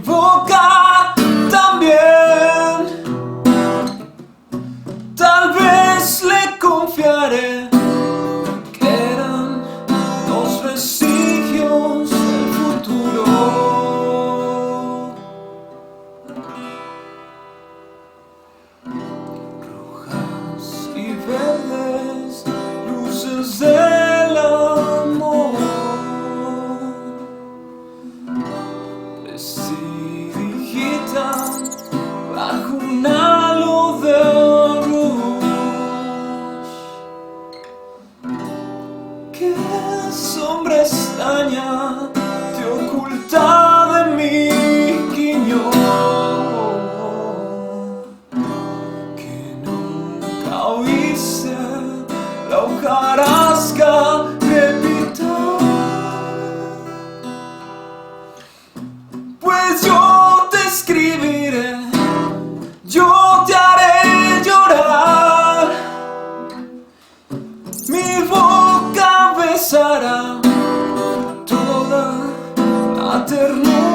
boca también. Tal vez le confiaré que eran los vestigios del futuro. Rojas y verdes, luces del amor, prestidigitan bajo un halo de luz. ¿Qué sombra extraña te oculta de mi guiño? Que nunca oíste la hojarasca crepitar. Pues yo te escribiré, yo te haré llorar. Mi boca besará toda la ternura